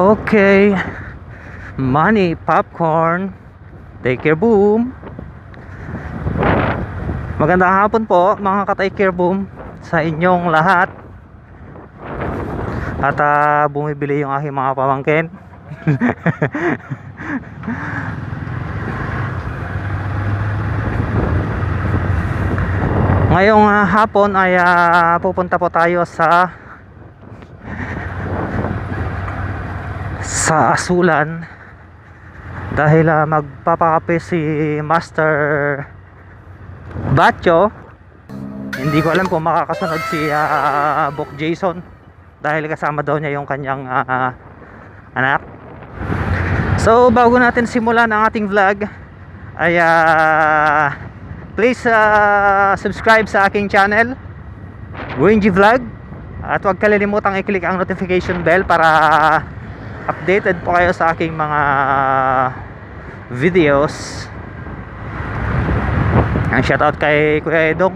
Okay, money, popcorn, take care boom. Magandang hapon po mga ka-take care boom sa inyong lahat. At bumibili yung aking mga pamangkin. Ngayong hapon ay pupunta po tayo sa Asulan dahil magpapakape si Master Batcho. Hindi ko alam kung makakasunod si Bok Jason dahil kasama daw niya yung kanyang anak. So bago natin simulan ang ating vlog ay please subscribe sa aking channel Wingy Vlog at huwag kalilimutang i-click ang notification bell para updated po kayo sa aking mga videos. Ang shoutout kay Kuya Edong.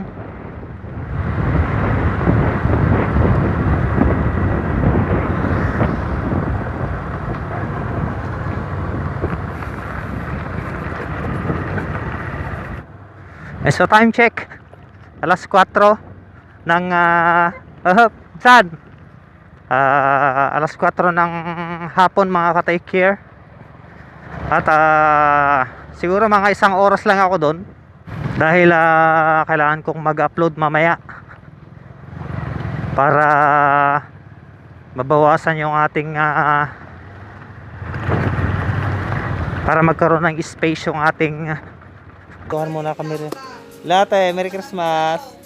So time check, alas 4 ng saan? Alas 4 ng hapon mga ka-take care. At siguro mga isang oras lang ako doon dahil kailangan kong mag-upload mamaya para mabawasan yung ating para magkaroon ng space yung ating kuhan muna kami rin. Lahat Merry Christmas.